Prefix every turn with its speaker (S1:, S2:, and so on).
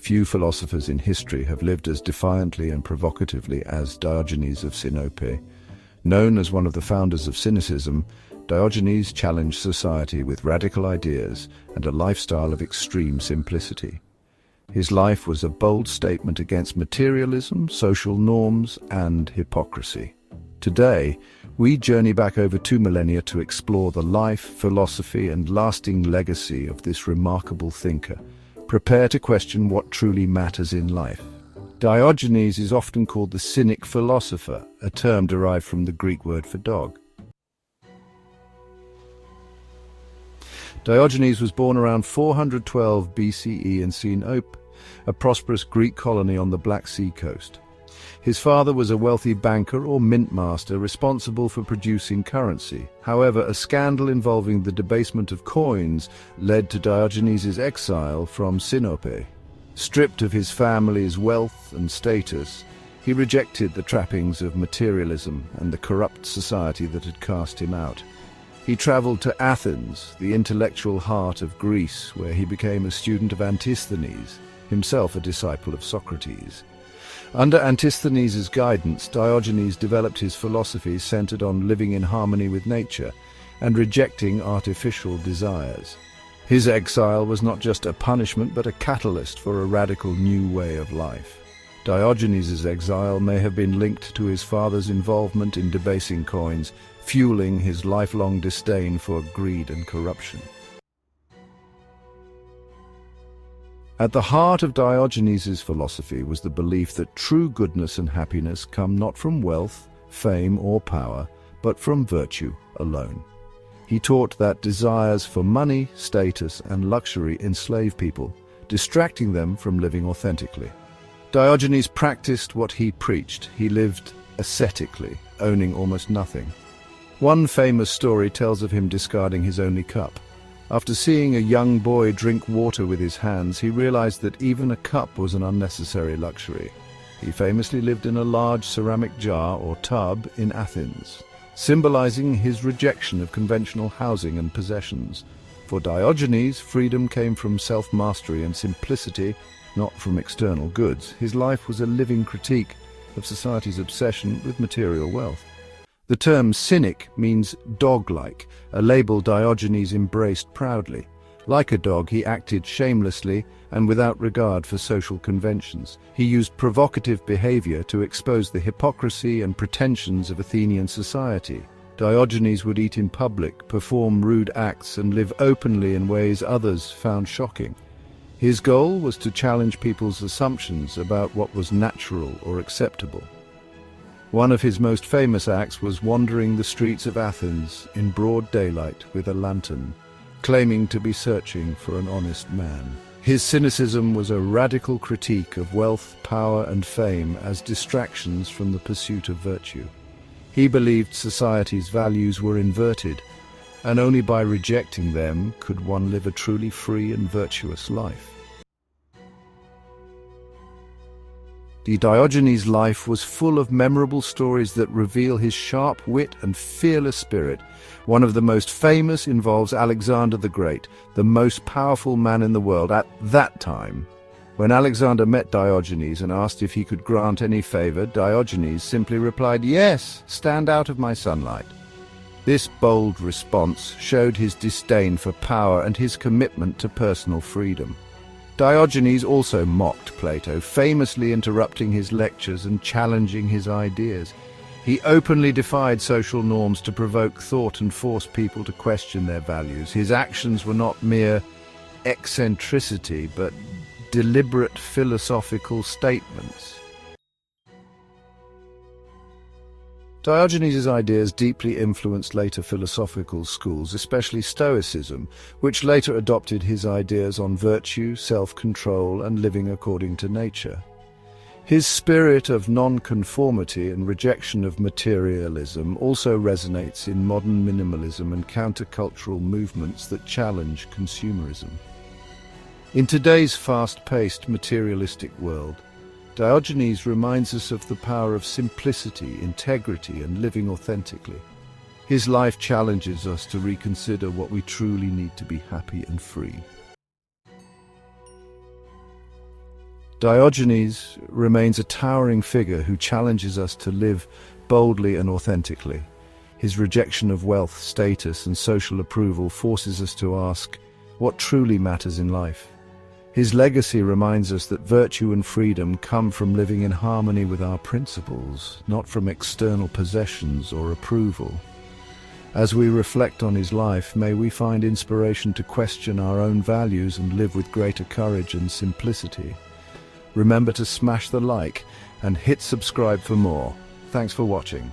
S1: Few philosophers in history have lived as defiantly and provocatively as Diogenes of Sinope. Known as one of the founders of Cynicism, Diogenes challenged society with radical ideas and a lifestyle of extreme simplicity. His life was a bold statement against materialism, social norms, and hypocrisy. Today, we journey back over 2 millennia to explore the life, philosophy, and lasting legacy of this remarkable thinker. Prepare to question what truly matters in life. Diogenes is often called the Cynic philosopher, a term derived from the Greek word for dog. Diogenes was born around 412 BCE in Sinope, a prosperous Greek colony on the Black Sea coast. His father was a wealthy banker or mint master responsible for producing currency. However, a scandal involving the debasement of coins led to Diogenes' exile from Sinope. Stripped of his family's wealth and status, he rejected the trappings of materialism and the corrupt society that had cast him out. He traveled to Athens, the intellectual heart of Greece, where he became a student of Antisthenes, himself a disciple of Socrates. Under Antisthenes' guidance, Diogenes developed his philosophy centered on living in harmony with nature and rejecting artificial desires. His exile was not just a punishment but a catalyst for a radical new way of life. Diogenes' exile may have been linked to his father's involvement in debasing coins, fueling his lifelong disdain for greed and corruption. At the heart of Diogenes' philosophy was the belief that true goodness and happiness come not from wealth, fame, or power, but from virtue alone. He taught that desires for money, status, and luxury enslave people, distracting them from living authentically. Diogenes practiced what he preached. He lived ascetically, owning almost nothing. One famous story tells of him discarding his only cup. After seeing a young boy drink water with his hands, he realized that even a cup was an unnecessary luxury. He famously lived in a large ceramic jar or tub in Athens, symbolizing his rejection of conventional housing and possessions. For Diogenes, freedom came from self-mastery and simplicity, not from external goods. His life was a living critique of society's obsession with material wealth. The term cynic means dog-like, a label Diogenes embraced proudly. Like a dog, he acted shamelessly and without regard for social conventions. He used provocative behavior to expose the hypocrisy and pretensions of Athenian society. Diogenes would eat in public, perform rude acts, and live openly in ways others found shocking. His goal was to challenge people's assumptions about what was natural or acceptable. One of his most famous acts was wandering the streets of Athens in broad daylight with a lantern, claiming to be searching for an honest man. His cynicism was a radical critique of wealth, power, and fame as distractions from the pursuit of virtue. He believed society's values were inverted, and only by rejecting them could one live a truly free and virtuous life. Diogenes' life was full of memorable stories that reveal his sharp wit and fearless spirit. One of the most famous involves Alexander the Great, the most powerful man in the world at that time. When Alexander met Diogenes and asked if he could grant any favor, Diogenes simply replied, "Yes, stand out of my sunlight." This bold response showed his disdain for power and his commitment to personal freedom. Diogenes also mocked Plato, famously interrupting his lectures and challenging his ideas. He openly defied social norms to provoke thought and force people to question their values. His actions were not mere eccentricity, but deliberate philosophical statements. Diogenes' ideas deeply influenced later philosophical schools, especially Stoicism, which later adopted his ideas on virtue, self-control, and living according to nature. His spirit of non-conformity and rejection of materialism also resonates in modern minimalism and countercultural movements that challenge consumerism. In today's fast-paced, materialistic world, Diogenes reminds us of the power of simplicity, integrity, and living authentically. His life challenges us to reconsider what we truly need to be happy and free. Diogenes remains a towering figure who challenges us to live boldly and authentically. His rejection of wealth, status, and social approval forces us to ask what truly matters in life. His legacy reminds us that virtue and freedom come from living in harmony with our principles, not from external possessions or approval. As we reflect on his life, may we find inspiration to question our own values and live with greater courage and simplicity. Remember to smash the like and hit subscribe for more. Thanks for watching.